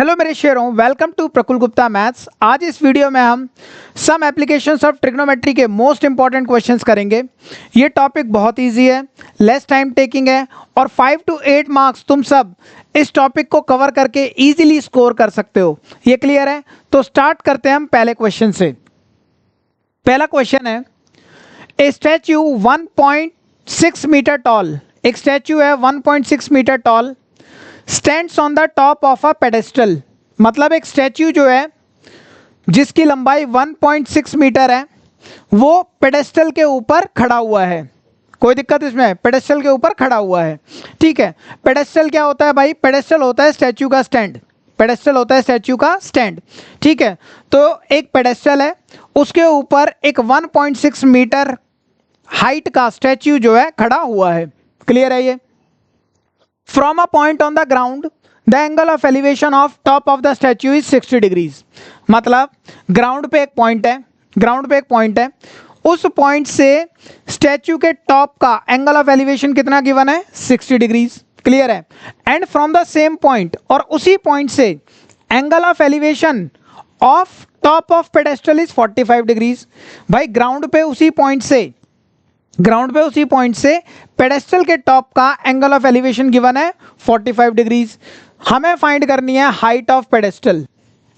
Hello मेरे शेयरों, welcome to प्रकुल Gupta maths. आज इस वीडियो में हम सम एप्लीकेशंस ऑफ ट्रिग्नोमेट्री के मोस्ट इंपॉर्टेंट क्वेश्चंस करेंगे। ये टॉपिक बहुत इजी है, लेस टाइम टेकिंग है और 5 to 8 मार्क्स तुम सब इस टॉपिक को कवर करके इजीली स्कोर कर सकते हो। ये क्लियर है? तो स्टार्ट करते हैं हम पहले क्वेश्चन से। पहला क्वेश्चन है, ए स्टैच्यू 1.6 मीटर टॉल, एक स्टैच्यू है 1.6 metre tall, stands on the top of a pedestal. मतलब एक स्टैच्यू जो है जिसकी लंबाई 1.6 मीटर है वो पेडेस्टल के ऊपर खड़ा हुआ है। कोई दिक्कत इसमें? पेडेस्टल के ऊपर खड़ा हुआ है, ठीक है। पेडेस्टल क्या होता है भाई? पेडेस्टल होता है स्टैच्यू का स्टैंड। पेडेस्टल होता है स्टैच्यू का स्टैंड, ठीक है। तो एक पेडेस्टल है, उसके ऊपर एक 1.6 मीटर हाइट का स्टैच्यू जो है खड़ा हुआ है। क्लियर है ये? From a point on the ground, the angle of elevation of top of the statue is 60 degrees। मतलब ग्राउंड पे एक पॉइंट है, ग्राउंड पे एक पॉइंट है, उस पॉइंट से स्टैच्यू के टॉप का एंगल ऑफ एलिवेशन कितना गिवन है? 60 डिग्रीज। क्लियर है? And from the same point, और उसी पॉइंट से angle of elevation of top of pedestal is 45 degrees. भाई ग्राउंड पे उसी पॉइंट से पेडेस्टल के टॉप का एंगल ऑफ एलिवेशन गिवन है 45 डिग्रीज। हमें फाइंड करनी है height of pedestal,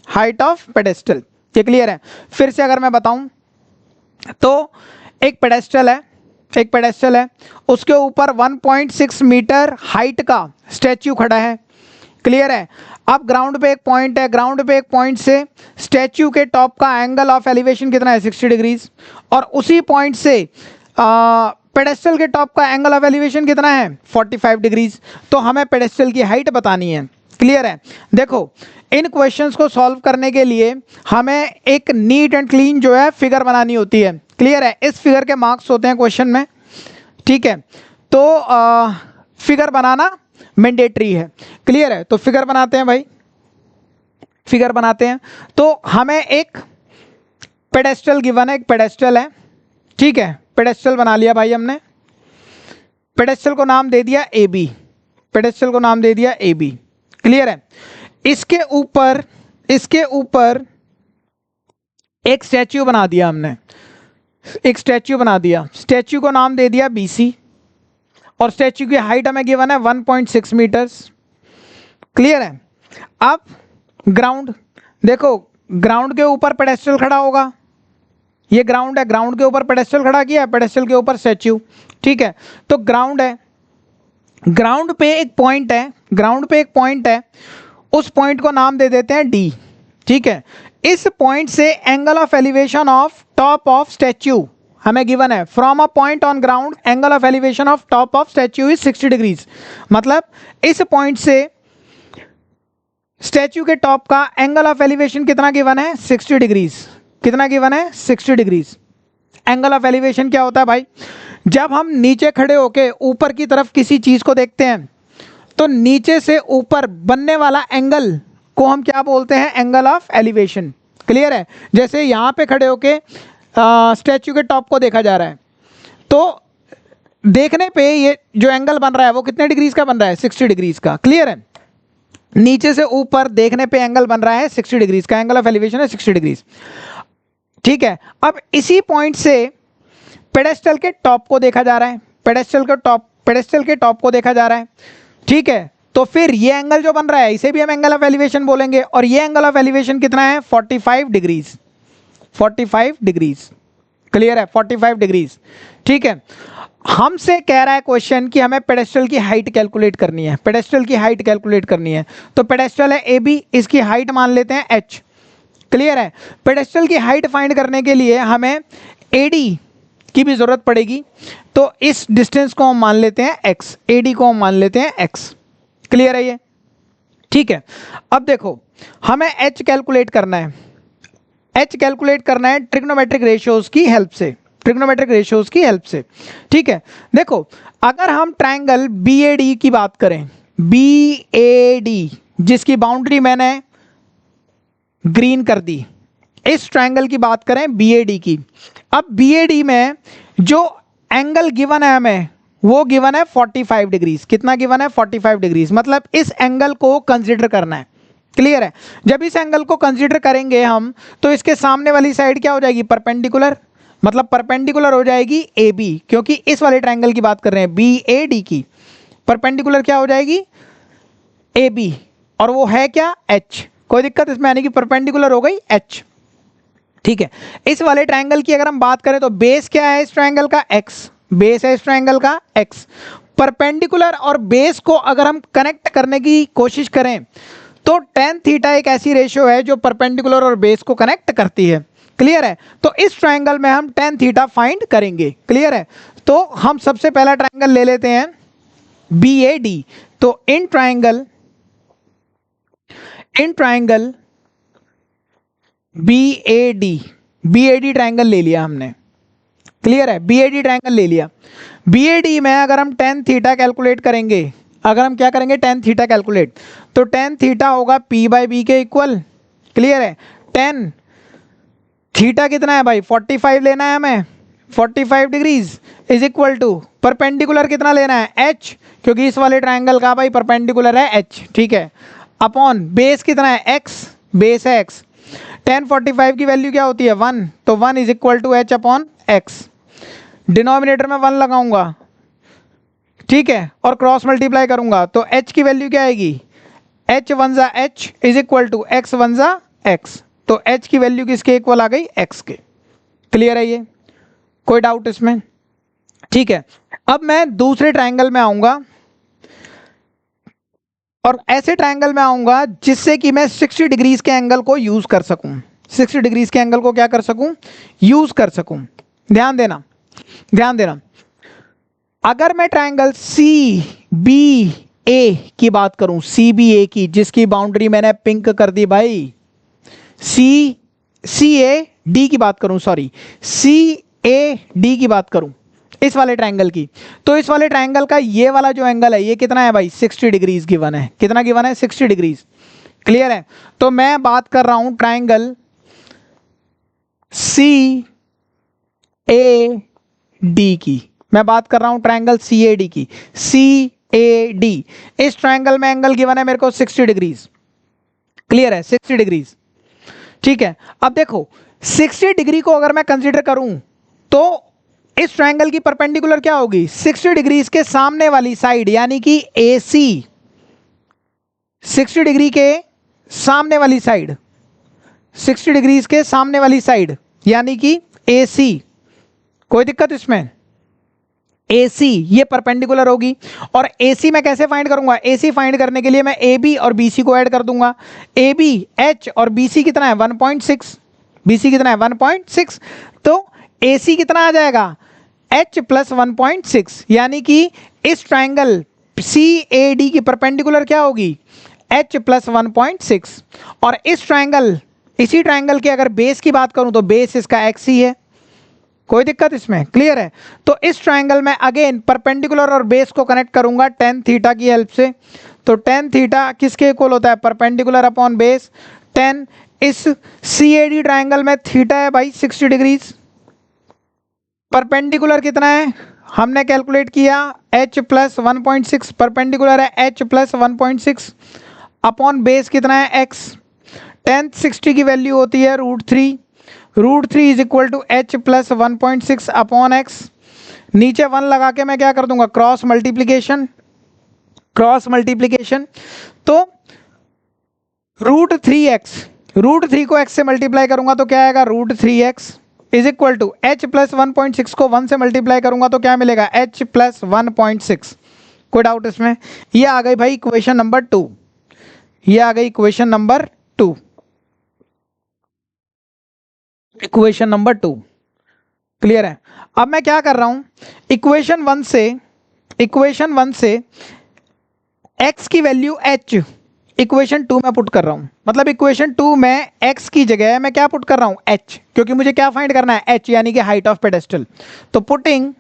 height of pedestal. ये क्लियर है? फिर से अगर मैं बताऊं तो एक पेडेस्टल है, उसके ऊपर 1.6 मीटर हाइट का स्टैच्यू खड़ा है। क्लियर है? अब ग्राउंड पे एक पॉइंट है, ग्राउंड पे एक पॉइंट से स्टैच्यू के टॉप का एंगल ऑफ एलिवेशन कितना है? 60 डिग्रीज। और उसी पॉइंट से पेडेस्टल के टॉप का एंगल ऑफ एलिवेशन कितना है? 45 डिग्रीज। तो हमें पेडेस्टल की हाइट बतानी है। क्लियर है? देखो, इन क्वेश्चंस को सॉल्व करने के लिए हमें एक नीट एंड क्लीन जो है फिगर बनानी होती है। क्लियर है? इस फिगर के मार्क्स होते हैं क्वेश्चन में, ठीक है। तो फिगर बनाना मैंडेटरी है। क्लियर है? तो फिगर बनाते हैं भाई, फिगर बनाते हैं। तो हमें एक पेडेस्टल गिवन है, एक पेडेस्टल है, ठीक है। पेडेस्टल बना लिया भाई हमने, पेडेस्टल को नाम दे दिया ए बी, पेडेस्टल को नाम दे दिया ए बी। क्लियर है? इसके ऊपर एक स्टैच्यू बना दिया हमने, एक स्टैच्यू बना दिया, स्टैच्यू को नाम दे दिया बी सी, और स्टैच्यू की हाइट हमें गिवन है 1.6 मीटर्स। क्लियर है? अब ग्राउंड देखो, ग्राउंड के ऊपर पेडेस्टल खड़ा होगा, ये ग्राउंड है, ग्राउंड के ऊपर पेडेस्टल खड़ा किया, पेडेस्टल के ऊपर स्टैच्यू, ठीक है। तो ग्राउंड है, ग्राउंड पे एक पॉइंट है, ग्राउंड पे एक पॉइंट है, उस पॉइंट को नाम दे देते हैं डी, ठीक है। इस पॉइंट से angle of elevation of top of statue हमें गिवन है, from a point on ground angle of elevation of top of statue is 60 degrees. मतलब इस पॉइंट से स्टैच्यू के टॉप का एंगल ऑफ एलिवेशन कितना गिवन है? 60 डिग्रीज। कितना गिवन है? 60 डिग्रीज। एंगल ऑफ एलिवेशन क्या होता है भाई? जब हम नीचे खड़े होके ऊपर की तरफ किसी चीज को देखते हैं तो नीचे से ऊपर बनने वाला एंगल को हम क्या बोलते हैं? Angle of elevation. क्लियर है? जैसे यहां पे खड़े होके स्टैच्यू के टॉप को देखा जा रहा है, तो देखने पे ये जो एंगल बन रहा है वो कितने डिग्रीज का बन रहा है? 60 डिग्रीज का। क्लियर है? नीचे से ऊपर देखने पे एंगल बन रहा है 60 डिग्रीज का, एंगल ऑफ एलिवेशन है 60 डिग्रीज, ठीक है। अब इसी पॉइंट से पेडेस्टल के टॉप को देखा जा रहा है, पेडेस्टल के टॉप को देखा जा रहा है, ठीक है। तो फिर ये एंगल जो बन रहा है इसे भी हम एंगल ऑफ एलिवेशन बोलेंगे, और ये एंगल ऑफ एलिवेशन कितना है? 45 डिग्रीज, 45 डिग्रीज। क्लियर है? 45 डिग्रीज, ठीक है। हमसे कह रहा है क्वेश्चन कि हमें पेडेस्टल की हाइट कैलकुलेट करनी है, पेडेस्टल की हाइट कैलकुलेट करनी है। तो पेडेस्टल है ए बी, इसकी हाइट मान लेते हैं एच। क्लियर है? पेडेस्टल की हाइट फाइंड करने के लिए हमें एडी की भी जरूरत पड़ेगी, तो इस डिस्टेंस को हम मान लेते हैं एक्स, एडी को हम मान लेते हैं एक्स। क्लियर है ये? ठीक है। अब देखो, हमें एच कैलकुलेट करना है, एच कैलकुलेट करना है ट्रिग्नोमेट्रिक रेशियोज की हेल्प से, ट्रिग्नोमेट्रिक रेशियोज की हेल्प से, ठीक है। देखो, अगर हम ट्रायंगल बी ए डी की बात करें, बी ए डी जिसकी बाउंड्री मैंने ग्रीन कर दी, इस ट्रायंगल की बात करें BAD की। अब BAD में जो एंगल गिवन है हमें वो गिवन है 45 डिग्रीज। कितना गिवन है? 45 डिग्रीज। मतलब इस एंगल को कंसीडर करना है, क्लियर है। जब इस एंगल को कंसीडर करेंगे हम तो इसके सामने वाली साइड क्या हो जाएगी, परपेंडिकुलर, मतलब परपेंडिकुलर हो जाएगी ए बी, क्योंकि इस वाले ट्रायंगल की बात कर रहे हैं बी ए डी की, परपेंडिकुलर क्या हो जाएगी ए बी, और वो है क्या एच, कोई दिक्कत इसमें, यानी कि परपेंडिकुलर हो गई एच। ठीक है, इस वाले ट्रायंगल की अगर हम बात करें तो बेस क्या है इस ट्रायंगल का, एक्स, बेस है इस ट्रायंगल का एक्स। परपेंडिकुलर और बेस को अगर हम कनेक्ट करने की कोशिश करें तो tan थीटा एक ऐसी रेशियो है जो परपेंडिकुलर और बेस को कनेक्ट करती है। क्लियर है, तो इस ट्रायंगल में हम tan थीटा फाइंड करेंगे। क्लियर है, तो हम सबसे पहला ट्रायंगल ले लेते हैं BAD। तो इन ट्रायंगल BAD ट्रायंगल ले लिया हमने। क्लियर है, BAD ट्रायंगल ले लिया। BAD में अगर हम tan थीटा कैलकुलेट करेंगे, अगर हम क्या करेंगे tan थीटा कैलकुलेट, तो tan थीटा होगा P/B के इक्वल। क्लियर है, tan थीटा कितना है भाई 45 लेना है हमें, 45 degrees is equal to perpendicular कितना लेना है h, क्योंकि इस वाले ट्रायंगल का भाई परपेंडिकुलर है h। ठीक है, अपॉन बेस कितना है x, बेस है x, tan 45 की वैल्यू क्या होती है 1, तो 1 is equal to h upon x, denominator में 1 लगाऊंगा। ठीक है, और क्रॉस मल्टीप्लाई करूंगा तो h की वैल्यू क्या आएगी, h 1 जा h is equal to x 1 जा x, तो h की वैल्यू किसके इक्वल आ गई x के। क्लियर है, ये कोई डाउट इसमें। ठीक है, अब मैं दूसरे ट्रायंगल में आऊंगा और ऐसे ट्रायंगल में आऊंगा जिससे कि मैं 60 डिग्रीज के एंगल को यूज कर सकूं, 60 डिग्रीज के एंगल को क्या कर सकूं, यूज कर सकूं। ध्यान देना, ध्यान देना, अगर मैं ट्रायंगल CBA की बात करूं, CBA की, जिसकी बाउंड्री मैंने पिंक कर दी भाई, CAD की बात करूं, सॉरी CAD की बात करूं, इस वाले ट्रायंगल की, तो इस वाले ट्रायंगल का ये वाला जो एंगल है ये कितना है भाई 60 डिग्रीज गिवन है। कितना गिवन है 60 डिग्रीज। क्लियर है, तो मैं बात कर रहा हूं ट्रायंगल CAD की, मैं बात कर रहा हूं ट्रायंगल CAD की, CAD, इस ट्रायंगल में एंगल गिवन है मेरे को 60 डिग्रीज। क्लियर है, 60 डिग्रीज। ठीक है, अब देखो 60 डिग्री को अगर मैं कंसीडर करूं तो इस ट्रायंगल की परपेंडिकुलर क्या होगी 60 डिग्रीज के सामने वाली साइड, यानी कि AC, 60 डिग्री के सामने वाली साइड, 60 डिग्रीज के सामने वाली साइड यानी कि AC, कोई दिक्कत इसमें, AC ये परपेंडिकुलर होगी। और AC मैं कैसे फाइंड करूंगा, AC फाइंड करने के लिए मैं AB और BC को ऐड कर दूंगा। AB H और BC कितना है 1.6, BC कितना है 1.6, तो AC कितना आ जाएगा H प्लस 1.6, यानी कि इस ट्रायंगल CAD की परपेंडिकुलर क्या होगी H प्लस 1.6, और इस ट्रायंगल, इसी ट्रायंगल के अगर बेस की बात करूं तो बेस इसका x ही है, कोई दिक्कत इसमें। क्लियर है, तो इस ट्रायंगल में अगेन परपेंडिकुलर और बेस को कनेक्ट करूंगा tan थीटा की हेल्प से, तो tan थीटा किसके इक्वल होता है परपेंडिकुलर अपॉन बेस। tan इस CAD ट्रायंगल में थीटा है भाई 60 डिग्रीज, परपेंडिकुलर कितना है हमने कैलकुलेट किया H प्लस 1.6, परपेंडिकुलर है H प्लस 1.6 अपॉन बेस कितना है x, tan 60 की वैल्यू होती है √3 is equal to H plus 1.6 upon x, नीचे 1 लगा के मैं क्या कर दूंगा क्रॉस मल्टीप्लीकेशन, तो √3 को x से मल्टीप्लाई करूंगा तो क्या आएगा √3x is equal to H plus 1.6 को 1 से मल्टीप्लाई करूंगा तो क्या मिलेगा H प्लस 1.6। कोई डाउट इसमें, ये आ गई भाई इक्वेशन नंबर 2, ये आ गई equation number 2, equation number 2। Clear है, अब मैं क्या कर रहा हूं इक्वेशन 1 से x की वैल्यू h इक्वेशन 2 में पुट कर रहा हूं, मतलब इक्वेशन 2 में x की जगह मैं क्या पुट कर रहा हूं h, क्योंकि मुझे क्या फाइंड करना है h यानी कि हाइट ऑफ पेडेस्टल। तो putting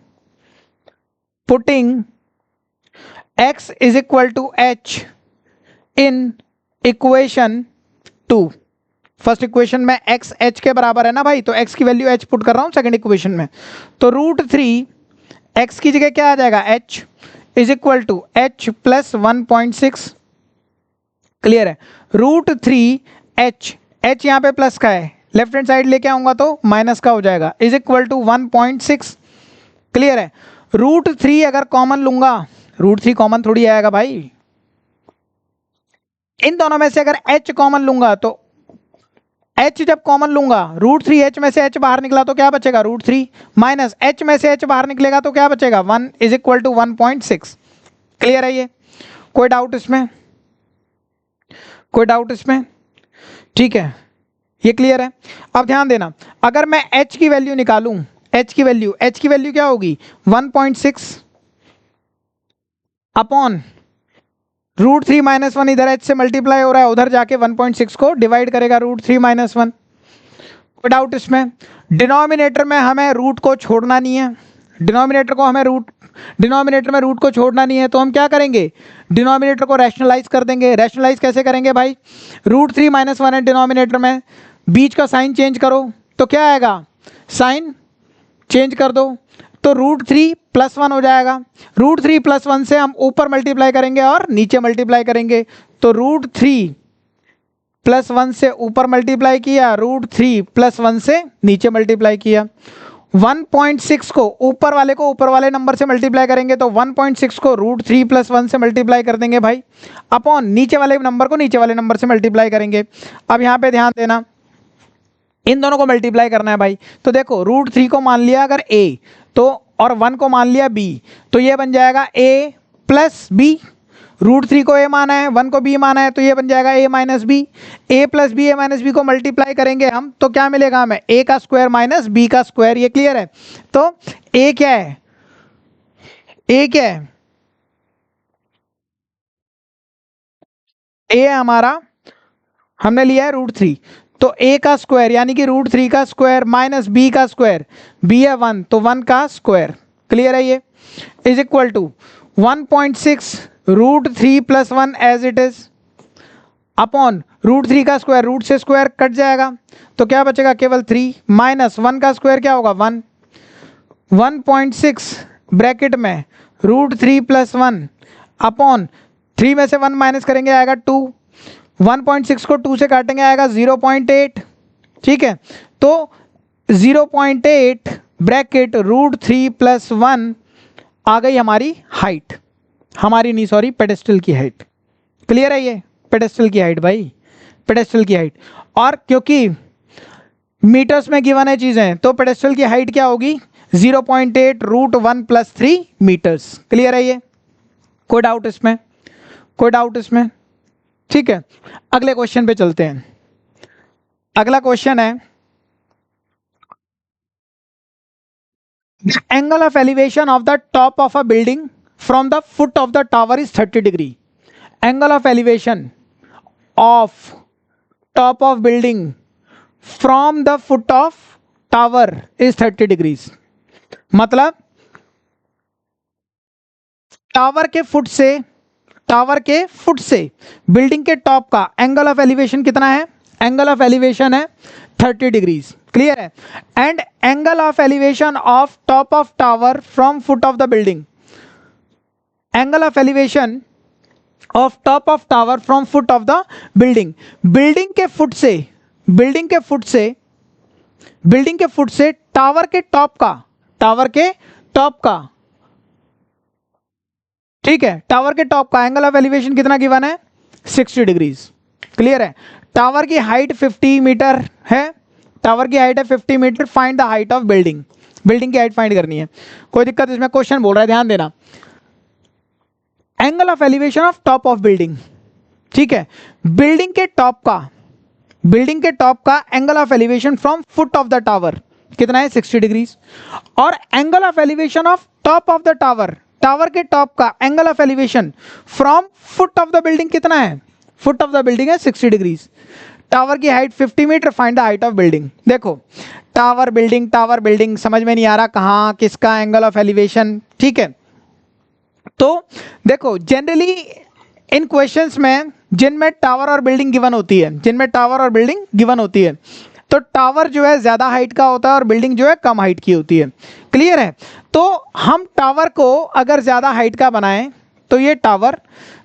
x is equal to h in equation 2, first equation में x h के बराबर है ना भाई, तो x की वैल्यू h पुट कर रहा हूं सेकंड इक्वेशन में, तो √3 x की जगह क्या आ जाएगा h is equal to h plus 1.6 clear है। √3h, h यहाँ पे प्लस का है, लेफ्ट हैंड साइड लेके आऊंगा तो माइनस का हो जाएगा, इज इक्वल टू 1.6। क्लियर है। √3 अगर कॉमन लूंगा, √3 कॉमन थोड़ी आएगा भाई, इन दोनों में से अगर h कॉमन लूंगा तो h जब कॉमन लूंगा, √3h में से h बाहर निकला तो क्या बचेगा, √3 माइनस h में से h बाहर निकलेगा तो क्या बचेगा, 1 इज इक्वल टू 1.6। क्लियर है ये, कोई डाउट इसमें, कोई डाउट इसमें? ठीक है, ये क्लियर है। अब ध्यान देना, अगर मैं h की वैल्यू निकालूं, h की वैल्यू क्या होगी, 1.6 अपॉन √3 माइनस 1, इधर h से मल्टीप्लाई हो रहा है, उधर जाके 1.6 को डिवाइड करेगा √3 माइनस 1। कोई डाउट इसमें? डिनोमिनेटर में हमें रूट को छोड़ना नहीं है, डिनोमिनेटर में रूट को छोड़ना नहीं है, तो हम क्या करेंगे, डिनोमिनेटर को रैशनलाइज कर देंगे। रैशनलाइज कैसे करेंगे भाई, √3 माइनस 1 है डिनोमिनेटर में, बीच का साइन चेंज करो तो क्या आएगा, साइन चेंज कर दो तो √3 प्लस 1 हो जाएगा। √3 प्लस 1 से हम ऊपर मल्टीप्लाई करेंगे और नीचे मल्टीप्लाई करेंगे, तो √3 प्लस 1 से ऊपर मल्टीप्लाई किया, √3 प्लस 1 से नीचे मल्टीप्लाई किया। 1.6 को ऊपर वाले नंबर से मल्टीप्लाई करेंगे तो 1.6 को √3 प्लस 1 से मल्टीप्लाई कर देंगे भाई, अपॉन नीचे वाले नंबर को नीचे वाले नंबर से मल्टीप्लाई करेंगे। अब यहाँ पे ध्यान देना, इन दोनों को मल्टीप्लाई करना है भाई, तो देखो √3 को मान लिया अगर a तो, और 1 को मान लिया b, तो ये बन जाएगा a प्लस b। √3 को a माना है, 1 को b माना है, तो ये बन जाएगा a minus b। a plus B, a minus B को मल्टीप्लाई करेंगे हम तो क्या मिलेगा हमें, a का स्क्वायर माइनस b का स्क्वायर। ये क्लियर है। तो a क्या है, a क्या है, a है हमारा, हमने लिया है √3, तो a का स्क्वायर यानी कि √3 का स्क्वायर माइनस b का स्क्वायर, b है 1 तो 1 का स्क्वायर। क्लियर है ये, is equal to 1.6 √3 plus 1 as it is upon √3 का स्क्वायर, रूट से स्क्वायर कट जाएगा तो क्या बचेगा, केवल 3 माइनस 1 का स्क्वायर क्या होगा 1, 1.6 ब्रैकेट में √3 प्लस 1 अपॉन 3 में से 1 माइनस करेंगे आएगा 2, 1.6 को 2 से काटेंगे आएगा 0.8। ठीक है, तो 0.8 ब्रैकेट √3 प्लस 1 आ गई हमारी हाइट, हमारी नहीं सॉरी पेडेस्टल की हाइट। क्लियर है ये, पेडेस्टल की हाइट भाई, पेडेस्टल की हाइट। और क्योंकि मीटर्स में गिवन है चीजें, तो पेडेस्टल की हाइट क्या होगी, 0.8 √1 प्लस 3 मीटर्स। क्लियर है ये, कोई डाउट इसमें, कोई डाउट इसमें? ठीक है, अगले क्वेश्चन पे चलते हैं। अगला क्वेश्चन है, angle of elevation of the top of a building from the foot of the tower is 30 degree. Angle of elevation of top of building from the foot of tower is 30 degrees. मतलब tower के foot से building के top का angle of elevation कितना है, angle of elevation है 30 degrees. Clear है। And angle of elevation of top of tower from foot of the building, angle of elevation of top of tower from foot of the building, building के foot से tower के top का, ठीक है, tower के top का angle of elevation कितना given है, 60 डिग्रीज। क्लियर है। टावर की हाइट 50 मीटर है, टावर की हाइट है 50 metre, find the height of building, building की हाइट फाइंड करनी है। कोई दिक्कत इसमें, क्वेश्चन बोल रहा है, ध्यान देना। Angle of elevation of top of building, ठीक है, बिल्डिंग के टॉप का angle of elevation from foot of the tower कितना है, 60 डिग्रीज। और angle of elevation of top of the tower, tower के टॉप का angle of elevation from foot of the building कितना है, फुट ऑफ द बिल्डिंग है 60 degrees. Tower की height 50 metre, find the height of building. देखो tower building समझ में नहीं आ रहा कहाँ किसका एंगल ऑफ एलिवेशन, ठीक है। तो देखो जनरली इन क्वेश्चंस में जिनमें टावर और बिल्डिंग गिवन होती है, तो टावर जो है ज्यादा हाइट का होता है और बिल्डिंग जो है कम हाइट की होती है। क्लियर है। तो हम टावर को अगर ज्यादा हाइट का बनाएं तो ये टावर,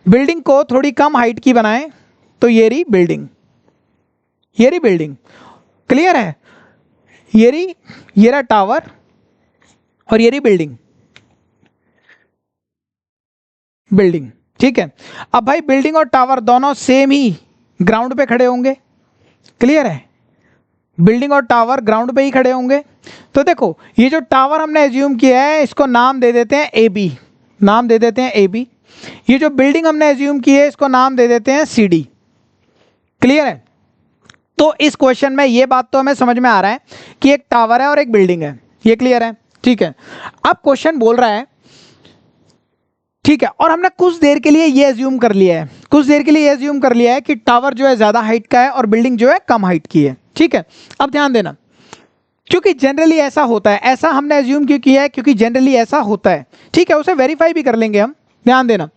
बिल्डिंग को थोड़ी कम हाइट की बनाएं तो ये रही बिल्डिंग, ये रही बिल्डिंग, क्लियर है, ये रहा टावर और ये रही बिल्डिंग, बिल्डिंग, ठीक है। अब भाई बिल्डिंग और टावर दोनों सेम ही ग्राउंड पे खड़े होंगे, क्लियर है, बिल्डिंग और टावर ग्राउंड पे ही खड़े होंगे। तो देखो ये जो टावर हमने एज्यूम किया है इसको नाम दे देते हैं ए बी, नाम दे देते हैं ए बी। ये जो बिल्डिंग हमने एज्यूम की है इसको नाम दे देते हैं सी डी, क्लियर है। तो इस क्वेश्चन में ये बात तो हमें समझ में आ रहा है कि एक टावर है और एक बिल्डिंग है, ये क्लियर है, ठीक है। अब क्वेश्चन बोल रहा है, ठीक है, और हमने कुछ देर के लिए ये एज्यूम कर लिया है, कुछ देर के लिए ये एज्यूम कर लिया है कि टावर जो है ज्यादा हाइट का है और बिल्डिंग जो है कम हाइट की है, ठीक है। अब ध्यान देना, क्योंकि जनरली ऐसा होता है, ऐसा हमने एज्यूम क्यों किया है, क्योंकि जनरली ऐसा होता है, ठीक है, उसे वेरीफाई भी कर लेंगे हम, ध्यान देना।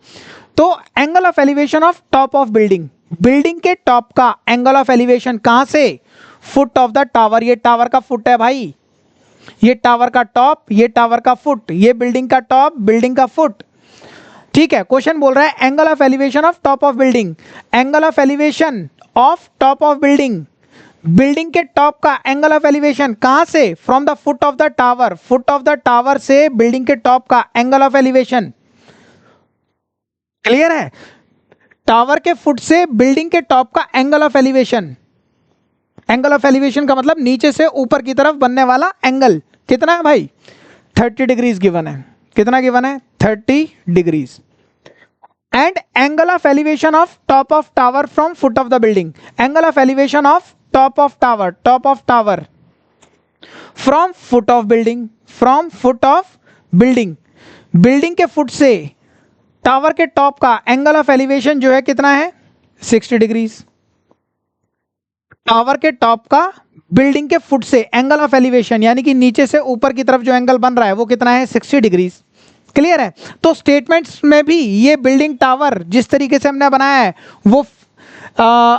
तो angle of elevation of top of building, building के टॉप का एंगल ऑफ एलिवेशन कहां से, फुट ऑफ द टावर, ये टावर का फुट है भाई, ये टावर का टॉप, ये टावर का फुट, ये बिल्डिंग का टॉप, बिल्डिंग का फुट, ठीक है। क्वेश्चन बोल रहा है angle of elevation of top of building, angle of elevation of top of building, building के टॉप का एंगल ऑफ एलिवेशन कहां से, from the foot of the tower, foot of the tower से बिल्डिंग के top का angle of elevation, clear है, tower के foot से बिल्डिंग के टॉप का angle of elevation, angle of elevation का मतलब नीचे से ऊपर की तरफ बनने वाला एंगल कितना है भाई, 30 डिग्रीज गिवन है, कितना गिवन है, 30 degrees. And angle of elevation of top of tower from foot of the building, angle of elevation of top of tower, top of tower from foot of building, from foot of building, building के foot से tower के top का angle of elevation जो है कितना है, 60 degrees. Tower के top का बिल्डिंग के फुट से एंगल ऑफ एलिवेशन यानी कि नीचे से ऊपर की तरफ जो एंगल बन रहा है वो कितना है, 60 डिग्रीज, क्लियर है। तो स्टेटमेंट्स में भी ये बिल्डिंग टावर जिस तरीके से हमने बनाया है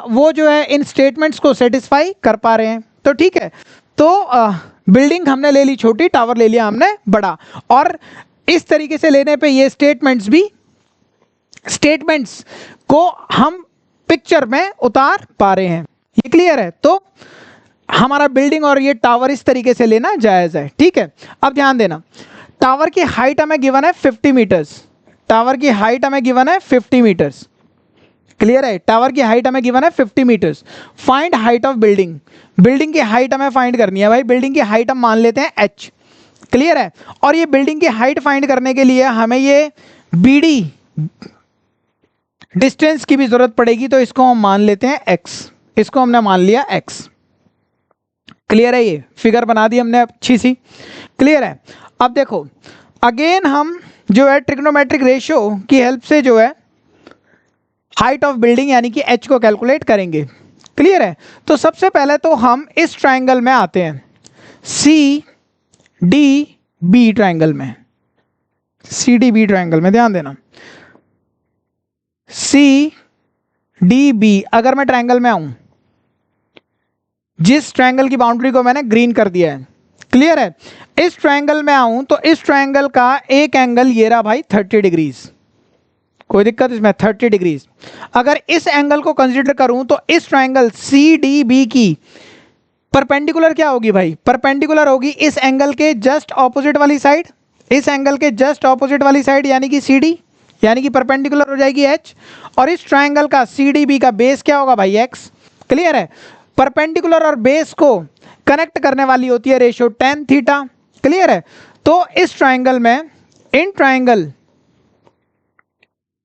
वो जो है इन स्टेटमेंट्स को सेटिस्फाई कर पा रहे हैं, तो ठीक है। तो बिल्डिंग हमने ले ली छोटी, टावर ले लिया हमने बड़ा, और इस तरीके से लेने पे ये स्टेटमेंट्स भी, स्टेटमेंट्स को हम पिक्चर में उतार पा रहे हैं, ये क्लियर है। तो हमारा बिल्डिंग और ये टावर इस तरीके से लेना जायज है, ठीक है। अब ध्यान देना, टावर की हाइट हमें गिवन है 50 मीटर्स, टावर की हाइट हमें गिवन है 50 मीटर्स, क्लियर है, टावर की हाइट हमें गिवन है 50 meters. Find height of building, building की हाइट हमें फाइंड करनी है भाई, बिल्डिंग की हाइट हम मान लेते हैं h, क्लियर है। और ये बिल्डिंग की हाइट फाइंड करने के लिए हमें ये BD डिस्टेंस की भी जरूरत पड़ेगी, तो इसको हम मान लेते हैं x, इसको हमने मान लिया x, क्लियर है। ये फिगर बना दी हमने अच्छी सी, क्लियर है। अब देखो अगेन हम जो है ट्रिग्नोमेट्रिक रेशियो की हेल्प से जो है हाइट ऑफ बिल्डिंग यानी कि h को कैलकुलेट करेंगे, क्लियर है। तो सबसे पहले तो हम इस ट्रायंगल में आते हैं, CDB ट्रायंगल में, CDB ट्रायंगल में ध्यान देना, CDB अगर मैं ट्रायंगल में आऊं, जिस ट्रायंगल की बाउंड्री को मैंने ग्रीन कर दिया है, क्लियर है, इस ट्रायंगल में आऊं तो इस ट्रायंगल का एक एंगल ये रहा भाई 30 डिग्रीज, कोई दिक्कत इसमें, 30 डिग्रीज। अगर इस एंगल को कंसीडर करूं तो इस ट्रायंगल CDB की परपेंडिकुलर क्या होगी भाई, परपेंडिकुलर होगी इस एंगल के जस्ट ऑपोजिट वाली साइड, इस एंगल के जस्ट ऑपोजिट वाली साइड यानी कि CD, यानी कि परपेंडिकुलर हो जाएगी H, और इस ट्रायंगल का CDB का बेस क्या होगा भाई X, क्लियर है। परपेंडिकुलर और बेस को कनेक्ट करने वाली होती है रेशियो tan थीटा, क्लियर है। तो इस ट्रायंगल में, इन ट्रायंगल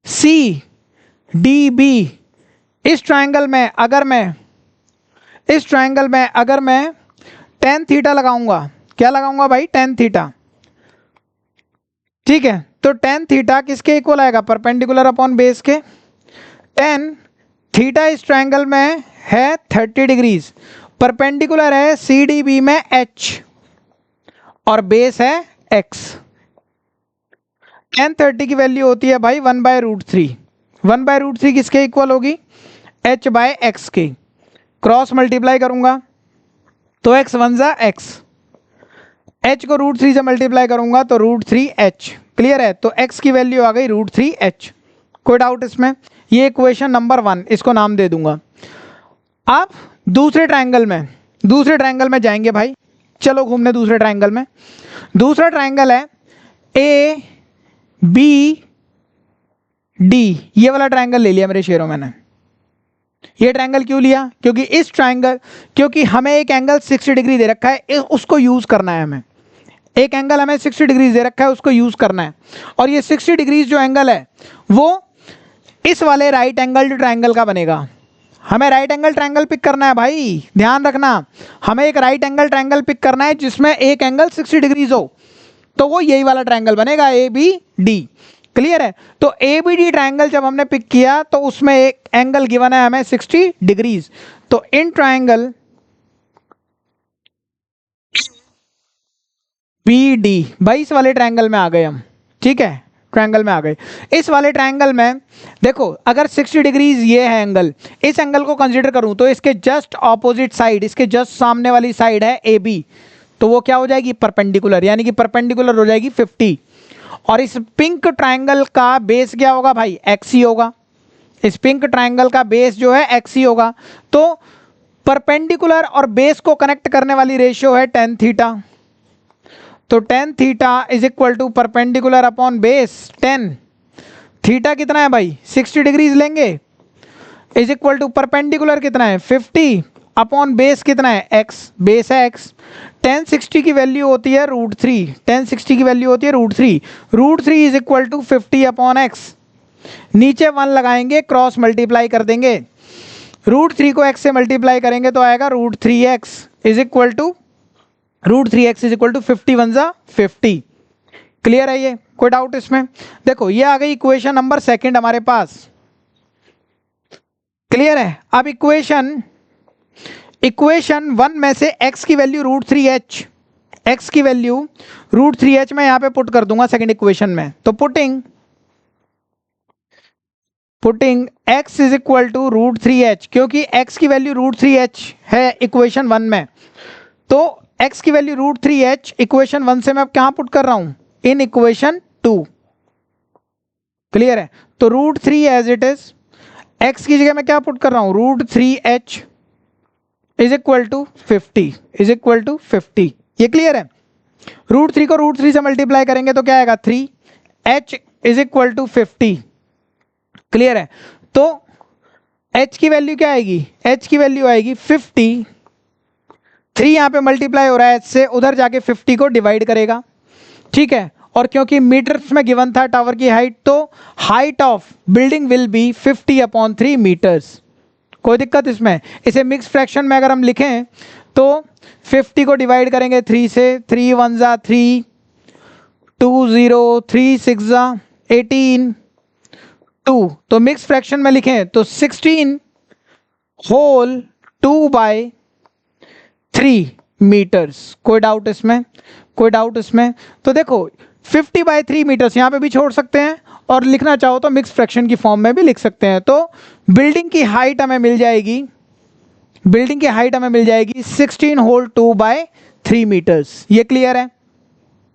CDB, इस ट्रायंगल में अगर मैं tan थीटा लगाऊंगा, क्या लगाऊंगा भाई, tan थीटा, ठीक है। तो tan थीटा किसके इक्वल आएगा, परपेंडिकुलर अपॉन बेस के, tan थीटा इस ट्रायंगल में है 30 डिग्रीज, परपेंडिकुलर है CDB में H और बेस है X। tan 30 की वैल्यू होती है भाई 1/√3, 1/√3 किसके इक्वल होगी, H/X के, क्रॉस मल्टीप्लाई करूंगा तो X 1 जा X, H को √3 से मल्टीप्लाई करूंगा तो √3H, क्लियर है। तो X की वैल्यू आ गई √3H, कोई डाउट इसमें? ये इक्वेशन नंबर 1, इसको नाम दे दूंगा। अब दूसरे ट्रायंगल में जाएंगे भाई, चलो घूमने दूसरे ट्रायंगल में। दूसरा ट्रायंगल है ए बी डी, ये वाला ट्रायंगल ले लिया मेरे शेरों मैंने। ये ट्रायंगल क्यों लिया? क्योंकि हमें एक एंगल 60 डिग्री दे रखा है, उसको यूज करना है हमें। एक एंगल हमें 60 डिग्री दे रखा है, उसको यूज करना है। और ये 60 डिग्री जो एंगल है वो इस वाले राइट एंगल ट्रायंगल का बनेगा। हमें राइट एंगल ट्रायंगल पिक करना है भाई, ध्यान रखना, हमें एक राइट एंगल ट्रायंगल पिक करना है जिसमें एक एंगल 60 डिग्रीज हो, तो वो यही वाला ट्रायंगल बनेगा ए बी डी। क्लियर है? तो ए बी डी ट्रायंगल जब हमने पिक किया तो उसमें एक एंगल गिवन है हमें 60 डिग्रीज। तो इन ट्रायंगल बी डी, भाई इस वाले ट्रायंगल में आ गए हम, ठीक है, ट्रायंगल में आ गए। इस वाले ट्रायंगल में देखो, अगर 60 डिग्रीज ये है एंगल, इस एंगल को कंसीडर करूं तो इसके जस्ट ऑपोजिट साइड, इसके जस्ट सामने वाली साइड है ए बी, तो वो क्या हो जाएगी? परपेंडिकुलर, यानी कि परपेंडिकुलर हो जाएगी 50। और इस पिंक ट्रायंगल का बेस क्या होगा भाई? एक्स ही होगा। इस पिंक ट्रायंगल का बेस जो है एक्स ही होगा। तो परपेंडिकुलर और बेस को कनेक्ट करने वाली रेशियो है tan थीटा। तो tan theta is equal to perpendicular upon base tan। Theta कितना है भाई? 60 डिग्रीज लेंगे, इज इक्वल टू परपेंडिकुलर कितना है? 50 अपॉन बेस कितना है? x, बेस है x। tan 60 की वैल्यू होती है √3, tan 60 की वैल्यू होती है √3। √3 is equal to 50 upon x। नीचे 1 लगाएंगे, क्रॉस मल्टीप्लाई कर देंगे, √3 को x से मल्टीप्लाई करेंगे तो आएगा √3x is equal to √3x is equal to 50 1 जा 50। क्लियर है ये? कोई डाउट इसमें? देखो ये आ गई इक्वेशन नंबर 2 हमारे पास। क्लियर है? अब इक्वेशन 1 में से x की वैल्यू √3h, x की वैल्यू √3h मैं यहां पे पुट कर दूंगा सेकंड इक्वेशन में। तो putting x is equal to √3h, क्योंकि x की वैल्यू √3h है इक्वेशन 1 में, तो x की वैल्यू √3h इक्वेशन 1 से मैं अब कहां पुट कर रहा हूं? इन इक्वेशन 2। क्लियर है? तो √3 एज इट इज, x की जगह मैं क्या पुट कर रहा हूं? √3h is equal to 50, is equal to 50। ये क्लियर है? √3 को √3 से मल्टीप्लाई करेंगे तो क्या आएगा? 3, h is equal to 50। Clear है? तो h की वैल्यू क्या आएगी? h की वैल्यू आएगी 50। 3 यहां पे मल्टीप्लाई हो रहा है h से, उधर जाके 50 को डिवाइड करेगा, ठीक है। और क्योंकि मीटर्स में गिवन था टावर की हाइट, तो height of building will be 50 upon 3 meters. कोई दिक्कत इसमें? इसे मिक्स फ्रैक्शन में अगर हम लिखें तो 50 को डिवाइड करेंगे 3 से, 3 1 जा 3, 2 0, 3 6 जा 18, 2, तो मिक्स फ्रैक्शन में लिखें तो 16 होल 2/3 मीटर्स। कोई डाउट इसमें? कोई डाउट इसमें? तो देखो 50/3 मीटर्स यहाँ पे भी छोड़ सकते हैं, और लिखना चाहो तो मिक्स फ्रैक्शन की फॉर्म में भी लिख सकते हैं। तो बिल्डिंग की हाइट हमें मिल जाएगी, 16 होल 2/3 मीटर्स। ये क्लियर है?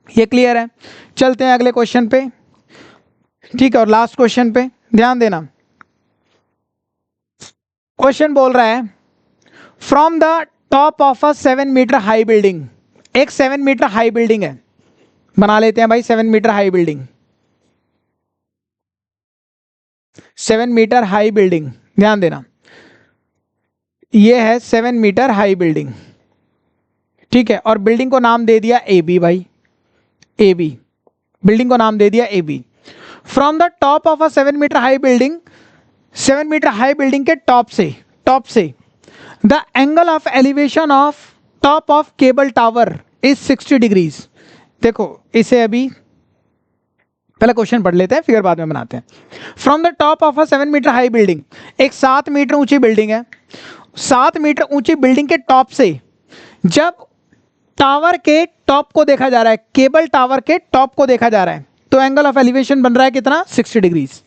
ये क्लियर है? चलते हैं अगले क्वेश्चन पे, ठीक है, और लास्ट क्वेश्चन पे ध्यान देना। क्वेश्चन बोल रहा है from the top of a 7 meter high building, एक 7 मीटर हाई बिल्डिंग है, बना लेते हैं भाई 7 meter high building, 7 meter high building, ध्यान देना, ये है 7 मीटर हाई बिल्डिंग, ठीक है, और बिल्डिंग को नाम दे दिया ए बी भाई, ए बी, बिल्डिंग को नाम दे दिया A B. From the top of a 7 meter high building, 7 meter high building के टॉप से the angle of elevation of top of cable tower is 60 degrees. देखो इसे अभी पहले क्वेश्चन पढ़ लेते हैं, फिर बाद में बनाते हैं। From the top of a 7 meter high building, एक 7 मीटर ऊंची बिल्डिंग है, 7 मीटर ऊंची बिल्डिंग के टॉप से जब टावर के टॉप को देखा जा रहा है, केबल टावर के टॉप को देखा जा रहा है, तो एंगल ऑफ एलिवेशन बन रहा है कितना? 60 डिग्रीज।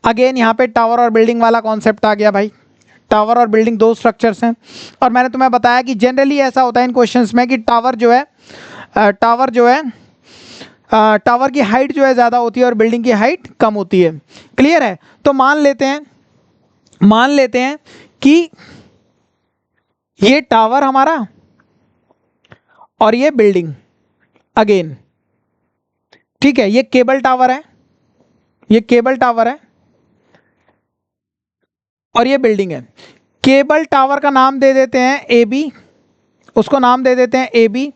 अगेन यहाँ पे टावर और बिल्डिंग वाला कॉन्सेप्ट आ गया भाई, टावर और बिल्डिंग दो स्ट्रक्चर्स हैं, और मैंने तुम्हें बताया कि जनरली ऐसा होता है इन क्वेश्चंस में कि टावर जो है टावर की हाइट जो है ज़्यादा होती है और बिल्डिंग की हाइट कम होती है। क्लियर है? तो मान लेते हैं कि ये टावर हमारा और ये बिल्डिंग अगेन, ठीक है, ये केबल टावर है, ये केबल टावर है और ये बिल्डिंग है। केबल टावर का नाम दे देते हैं ए बी, उसको नाम दे देते हैं ए बी,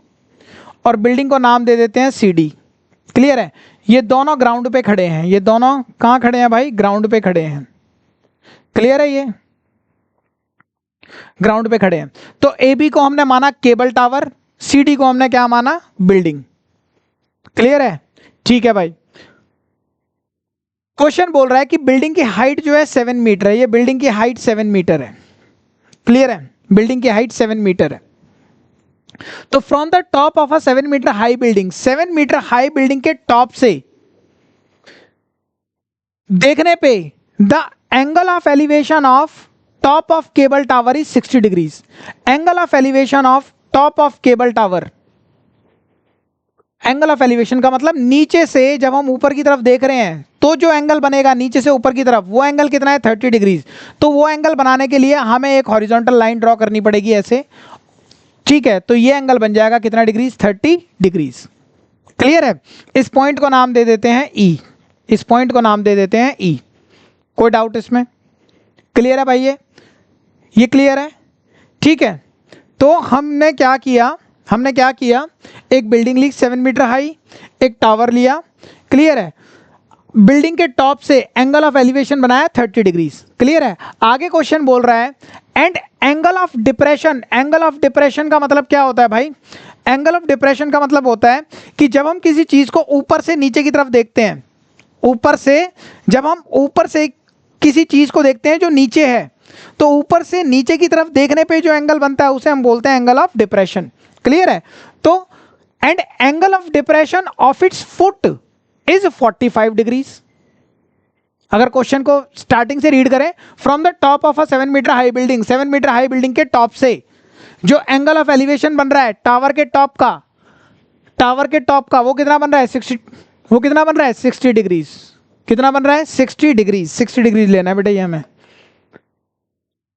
और बिल्डिंग को नाम दे देते हैं सी डी। क्लियर है? ये दोनों ग्राउंड पे खड़े हैं, ये दोनों कहाँ खड़े हैं भाई? ग्राउंड पे खड़े हैं। क्लियर है? ये ग्राउंड पे खड़े हैं। तो ए बी को हमने माना केबल टावर, सी डी को हमने क्या माना? बिल्डिंग। क्लियर है? ठीक है भाई। क्वेश्चन बोल रहा है कि बिल्डिंग की हाइट जो है 7 मीटर है, ये बिल्डिंग की हाइट 7 मीटर है। क्लियर है? बिल्डिंग की हाइट 7 मीटर है। तो from the top of a 7 meter high building, 7 meter high building के टॉप से देखने पे the angle of elevation of top of cable tower is 60 degrees. Angle of elevation of top of cable tower, angle of elevation का मतलब नीचे से जब हम ऊपर की तरफ देख रहे हैं तो जो एंगल बनेगा नीचे से ऊपर की तरफ, वो एंगल कितना है? 30 डिग्रीज। तो वो एंगल बनाने के लिए हमें एक हॉरिजॉन्टल लाइन ड्रॉ करनी पड़ेगी ऐसे, ठीक है। तो ये एंगल बन जाएगा कितना डिग्रीज? 30 डिग्रीज। क्लियर है? इस पॉइंट को नाम दे देते हैं ई, इस पॉइंट को नाम दे देते हैं ई। कोई डाउट इसमें? क्लियर है भाई? ये क्लियर है? ठीक है। तो हमने क्या किया, एक बिल्डिंग ली 7 मीटर हाई, एक टावर लिया। क्लियर है? बिल्डिंग के टॉप से एंगल ऑफ एलिवेशन बनाया 30 डिग्रीज। क्लियर है? आगे क्वेश्चन बोल रहा है and angle of depression. Angle of depression का मतलब क्या होता है भाई? एंगल ऑफ डिप्रेशन का मतलब होता है कि जब हम किसी चीज को ऊपर से नीचे की तरफ देखते हैं, जब हम ऊपर से किसी चीज को देखते हैं जो नीचे है, तो ऊपर से नीचे की तरफ देखने पे जो एंगल बनता है उसे हम बोलते हैं एंगल ऑफ डिप्रेशन। क्लियर है? तो and angle of depression of its foot is 45 degrees. अगर क्वेश्चन को स्टार्टिंग से रीड करें, from the top of a 7 meter high building, 7 meter high building के टॉप से जो एंगल ऑफ एलिवेशन बन रहा है टावर के टॉप का वो कितना बन रहा है? 60 डिग्रीज। कितना बन रहा है? 60 डिग्रीज। 60 डिग्रीज लेना है बेटा, ये हमें,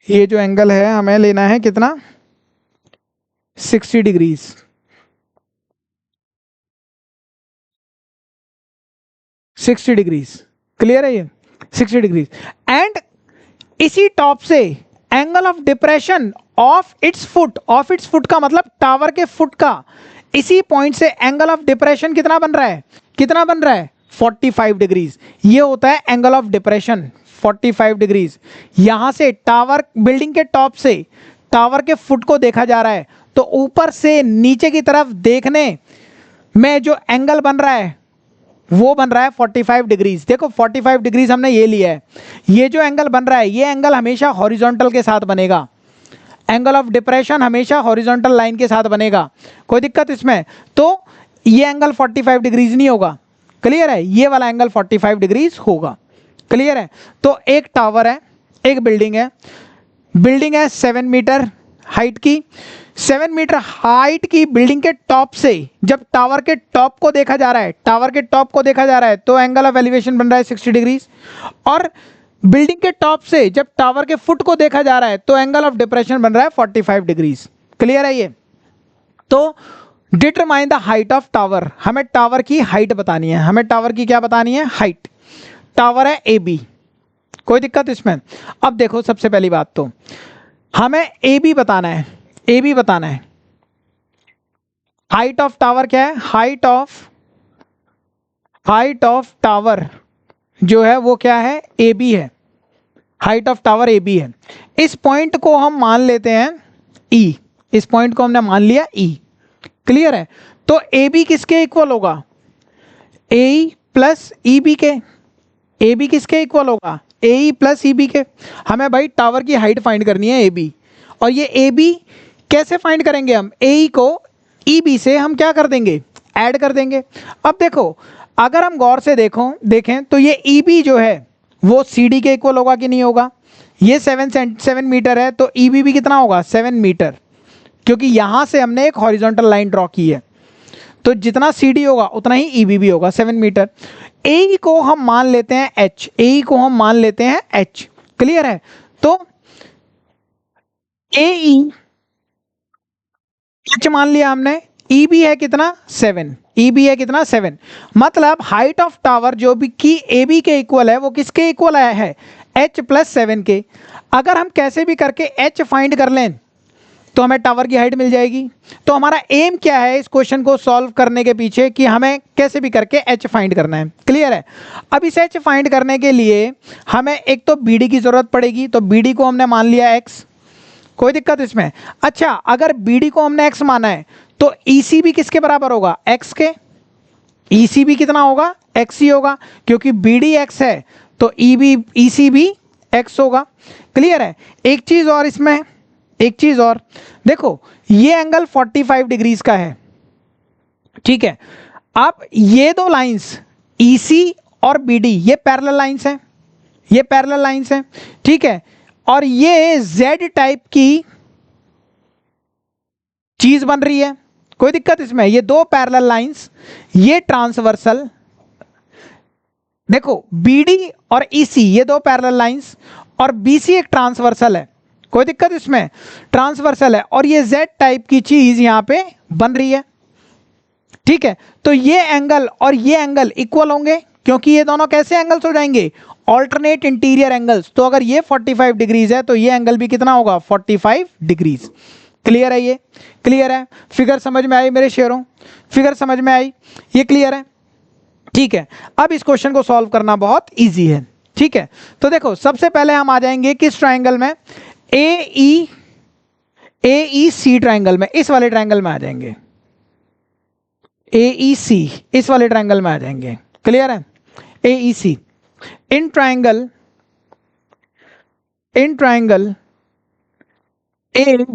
ये जो एंगल है हमें लेना है कितना? 60 डिग्रीज। क्लियर है? ये 60 डिग्रीज। एंड इसी टॉप से angle of depression of its foot का मतलब टावर के फुट का, इसी पॉइंट से एंगल ऑफ डिप्रेशन कितना बन रहा है? 45 डिग्रीज। ये होता है एंगल ऑफ डिप्रेशन, 45 डिग्रीज। यहां से टावर, बिल्डिंग के टॉप से टावर के फुट को देखा जा रहा है, तो ऊपर से नीचे की तरफ देखने में जो एंगल बन रहा है वो बन रहा है 45 डिग्रीज। देखो 45 डिग्रीज हमने ये लिया है, ये जो एंगल बन रहा है ये एंगल हमेशा हॉरिजॉन्टल के साथ बनेगा। एंगल ऑफ डिप्रेशन हमेशा हॉरिजॉन्टल लाइन के साथ बनेगा। कोई दिक्कत इसमें? तो ये एंगल 45 डिग्रीज नहीं होगा। क्लियर है? ये वाला एंगल 45 डिग्रीज होगा। क्लियर है? तो एक टावर है, एक बिल्डिंग है 7 मीटर हाइट की, 7 मीटर हाइट की बिल्डिंग के टॉप से जब टावर के टॉप को देखा जा रहा है, तो एंगल ऑफ एलिवेशन बन रहा है 60 डिग्रीज। और बिल्डिंग के टॉप से जब टावर के फुट को देखा जा रहा है तो एंगल ऑफ डिप्रेशन बन रहा है 45 डिग्रीज। क्लियर है? ये तो determine the height of tower, हमें टावर की हाइट बतानी है। हमें टावर की क्या बतानी है? हाइट। टावर है ए बी। कोई दिक्कत इसमें? अब देखो, सबसे पहली बात तो हमें ए बी बताना है। हाइट ऑफ टावर क्या है? हाइट ऑफ टावर जो है वो क्या है? ए बी है। Height of tower A B है। इस पॉइंट को हम मान लेते हैं ई, इस पॉइंट को हमने मान लिया ई। क्लियर है? तो ए बी किसके इक्वल होगा? ए प्लस ई बी के। ए बी किसके इक्वल होगा? ए ई प्लस ई बी के। हमें भाई टावर की हाइट फाइंड करनी है ए बी, और ये ए बी कैसे फाइंड करेंगे हम? ए ई को ई बी से हम क्या कर देंगे? ऐड कर देंगे। अब देखो, अगर हम गौर से देखें तो ये ई बी जो है वो सी डी के इक्वल होगा कि नहीं होगा? ये 7 मीटर है, तो ई बी भी कितना होगा? 7 मीटर, क्योंकि यहां से हमने एक हॉरिजॉन्टल लाइन ड्रॉ की है। तो जितना सी डी होगा उतना ही ई बी भी होगा 7 मीटर। ए को हम मान लेते हैं एच, ए को हम मान लेते हैं एच, क्लियर है। तो ए ई एच मान लिया हमने, ई बी है कितना 7, ई बी है कितना 7, मतलब हाइट ऑफ टावर जो भी की ए बी के इक्वल है वो किसके इक्वल आया है, एच प्लस 7 के। अगर हम कैसे भी करके एच फाइंड कर लें तो हमें टावर की हाइट मिल जाएगी। तो हमारा एम क्या है इस क्वेश्चन को सॉल्व करने के पीछे, कि हमें कैसे भी करके एच फाइंड करना है, क्लियर है। अब इस एच फाइंड करने के लिए हमें एक तो बी डी की जरूरत पड़ेगी, तो बी डी को हमने मान लिया एक्स, कोई दिक्कत इसमें। अच्छा, अगर बी डी को हमने एक्स माना है तो ई सी भी किसके बराबर होगा, एक्स के। ई सी भी कितना होगा, एक्स ही होगा, क्योंकि बी डी एक्स है तो ई सी भी एक्स होगा, क्लियर है। एक चीज और इसमें, एक चीज और देखो, ये एंगल 45 डिग्रीज का है, ठीक है। अब ये दो लाइंस EC और BD ये पैरेलल लाइंस हैं, ये पैरेलल लाइंस हैं, ठीक है। और ये Z टाइप की चीज बन रही है, कोई दिक्कत इसमें। ये दो पैरेलल लाइंस, ये ट्रांसवर्सल, देखो BD और EC ये दो पैरेलल लाइंस, और BC एक ट्रांसवर्सल है, कोई दिक्कत इसमें, ट्रांसवर्सल है। और ये Z टाइप की चीज यहां पे बन रही है, ठीक है। तो ये एंगल और ये एंगल इक्वल होंगे, क्योंकि ये दोनों कैसे एंगल्स हो जाएंगे, ऑल्टरनेट इंटीरियर एंगल्स। तो अगर ये 45 डिग्रीज है तो ये एंगल भी कितना होगा, 45 डिग्रीज। क्लियर है, ये क्लियर है, फिगर समझ में आई मेरे शेरों, फिगर समझ में आई, ये क्लियर है, ठीक है। अब इस क्वेश्चन को सॉल्व करना बहुत ईजी है, ठीक है। तो देखो सबसे पहले हम आ जाएंगे किस ट्राइंगल में, ए ई सी ट्राइंगल में, इस वाले ट्राइंगल में आ जाएंगे, ए ई सी इस वाले ट्राइंगल में आ जाएंगे, क्लियर है। ए ई सी इन ट्राइंगल ए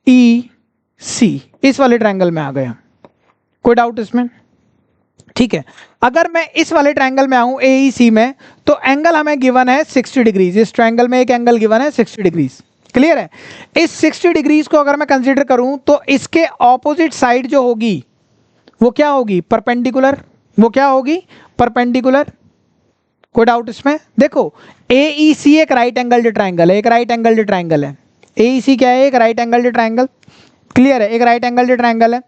ई सी इस वाले ट्राइंगल में आ गया, कोई डाउट इसमें, ठीक है। अगर मैं इस वाले ट्राइंगल में आऊं ए ई सी में, तो एंगल हमें गिवन है 60 डिग्रीज, इस ट्राइंगल में एक एंगल गिवन है 60 डिग्रीज, क्लियर है। इस 60 डिग्रीज को अगर मैं कंसीडर करूं तो इसके ऑपोजिट साइड जो होगी वो क्या होगी, परपेंडिकुलर, वो क्या होगी, परपेंडिकुलर, कोई डाउट इसमें। देखो ए ई सी एक राइट एंगल्ड ट्राइंगल है, एक राइट एंगल्ड ट्राइंगल है, ए ई सी क्या है, एक राइट एंगल्ड ट्राइंगल, क्लियर है, एक राइट एंगल्ड ट्राइंगल है।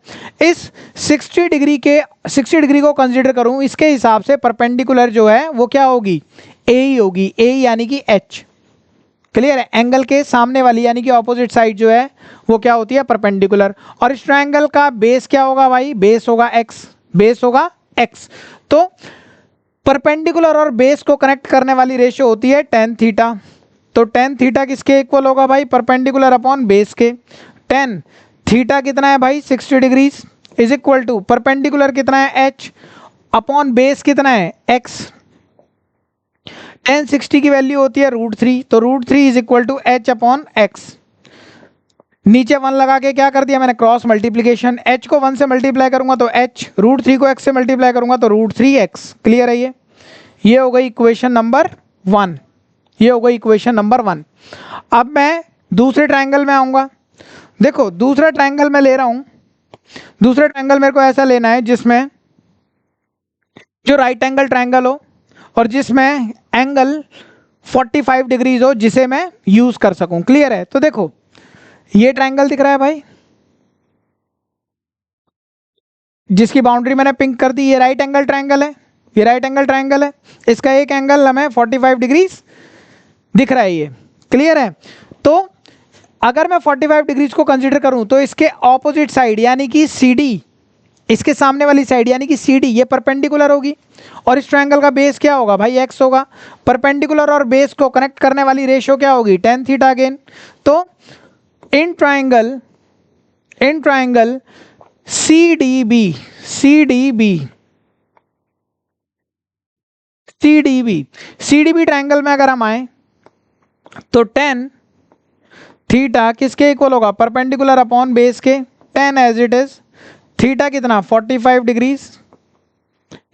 इस 60 डिग्री को कंसीडर करूं, इसके हिसाब से परपेंडिकुलर जो है वो क्या होगी, ए ही होगी, ए यानी कि एच, क्लियर है। एंगल के सामने वाली यानी कि ऑपोजिट साइड जो है वो क्या होती है, परपेंडिकुलर। और इस ट्रायंगल का बेस क्या होगा भाई, बेस होगा एक्स, बेस होगा एक्स। तो परपेंडिकुलर और बेस को कनेक्ट करने वाली रेशियो होती है tan थीटा। तो tan थीटा किसके इक्वल होगा भाई, परपेंडिकुलर अपॉन बेस के। tan थीटा कितना है भाई 60 degrees is equal to perpendicular कितना है h अपॉन बेस कितना है x। tan 60 की वैल्यू होती है √3, तो √3 is equal to h upon x. नीचे 1 लगा के क्या कर दिया मैंने, क्रॉस मल्टीप्लीकेशन, h को 1 से मल्टीप्लाई करूंगा तो h, √3 को x से मल्टीप्लाई करूंगा तो √3x, क्लियर है। ये हो गई इक्वेशन नंबर 1, ये हो गई इक्वेशन नंबर 1। अब मैं दूसरे ट्रायंगल में आऊंगा। देखो दूसरा ट्रायंगल मैं ले रहा हूं, दूसरा ट्रायंगल मेरे को ऐसा लेना है जिसमें जो राइट एंगल ट्रायंगल हो और जिसमें एंगल 45 डिग्रीज हो, जिसे मैं यूज कर सकूं, क्लियर है। तो देखो ये ट्रायंगल दिख रहा है भाई, जिसकी बाउंड्री मैंने पिंक कर दी, ये राइट एंगल ट्रायंगल है, ये राइट एंगल ट्रायंगल है, इसका एक एंगल हमें 45 डिग्रीज दिख रहा है, ये क्लियर है। तो अगर मैं 45 डिग्रीज को कंसीडर करूं तो इसके ऑपोजिट साइड यानी कि CD, इसके सामने वाली साइड यानी कि CD ये परपेंडिकुलर होगी, और इस ट्रायंगल का बेस क्या होगा भाई, x होगा। परपेंडिकुलर और बेस को कनेक्ट करने वाली रेशियो क्या होगी, tan थीटा अगेन। तो इन ट्रायंगल CDB ट्रायंगल में अगर हम आए तो tan थीटा किसके इक्वल होगा, परपेंडिकुलर अपॉन बेस के, tan as it is, theta कितना 45 degrees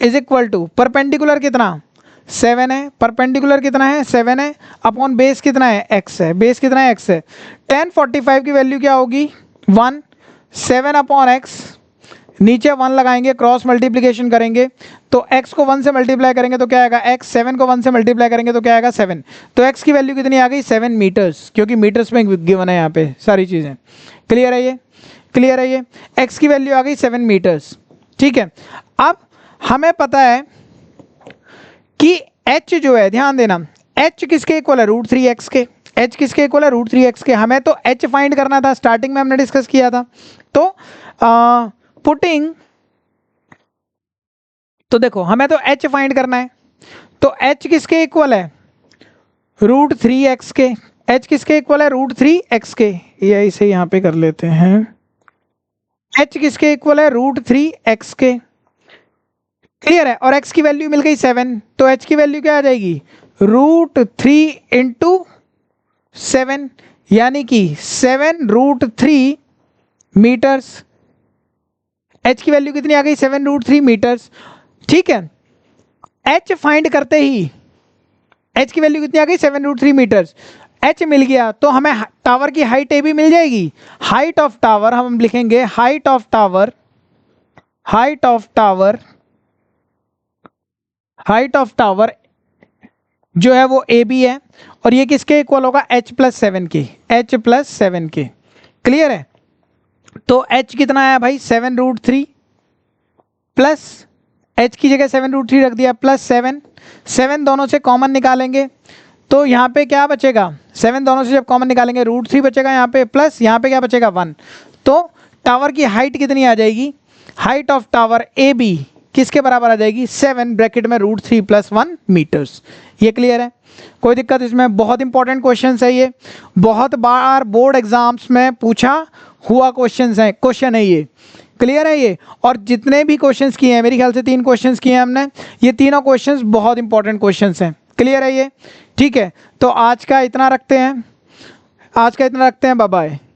is equal to perpendicular कितना 7 है, परपेंडिकुलर कितना है 7 है, अपॉन बेस कितना है x है, बेस कितना है x है। tan 45 की वैल्यू क्या होगी 1, 7 अपॉन x नीचे 1 लगाएंगे, क्रॉस मल्टीप्लिकेशन करेंगे तो x को 1 से मल्टीप्लाई करेंगे तो क्या आएगा x, 7 को 1 से मल्टीप्लाई करेंगे तो क्या आएगा 7। तो x की वैल्यू कितनी आ गई 7 मीटर्स, क्योंकि मीटर्स में गिवन है यहाँ पे सारी चीज़ें। क्लियर है ये, क्लियर है ये, x की वैल्यू आ गई 7 मीटर्स। ठीक है, अब हमें पता है कि h जो है, ध्यान देना, h किसके इक्वल है √3x के, h किसके इक्वल है √3x के। हमें तो h फाइंड करना था, स्टार्टिंग में हमने डिस्कस किया था। तो पुटिंग, तो देखो हमें तो h फाइंड करना है, तो h किसके इक्वल है √3x के, h किसके इक्वल है √3x के, ये इसे यहाँ पे कर लेते हैं, h किसके इक्वल है √3x के। क्लियर है, और x की वैल्यू मिल गई 7, तो h की वैल्यू क्या आ जाएगी √3 इंटू 7, यानी कि 7√3 मीटर्स। h की वैल्यू कितनी आ गई 7√3 मीटर्स। ठीक है, h फाइंड करते ही h की वैल्यू कितनी आ गई 7√3 मीटर्स। h मिल गया तो हमें टावर की हाइट a भी मिल जाएगी। हाइट ऑफ टावर हम लिखेंगे, height of tower, height of tower, height of tower जो है वो ab है, और ये किसके इक्वल होगा h+7 के, h+7 के। क्लियर है, तो h कितना आया भाई 7√3 प्लस h की जगह 7√3 रख दिया प्लस 7, 7 दोनों से कॉमन निकालेंगे तो यहाँ पे क्या बचेगा, 7 दोनों से जब कॉमन निकालेंगे √3 बचेगा यहाँ पे, प्लस यहाँ पे क्या बचेगा 1। तो टावर की हाइट कितनी आ जाएगी, height of tower A B किसके बराबर आ जाएगी 7 ब्रैकेट में √3 + 1 मीटर्स। ये क्लियर है, कोई दिक्कत इसमें? बहुत इंपॉर्टेंट क्वेश्चन है ये, बहुत बार बोर्ड एग्जाम्स में पूछा हुआ क्वेश्चन है ये। क्लियर है ये, और जितने भी क्वेश्चंस किए हैं, मेरे ख्याल से 3 क्वेश्चंस किए हैं हमने, ये तीनों क्वेश्चंस बहुत इंपॉर्टेंट क्वेश्चंस हैं। क्लियर है ये, ठीक है, तो आज का इतना रखते हैं, बाय बाय।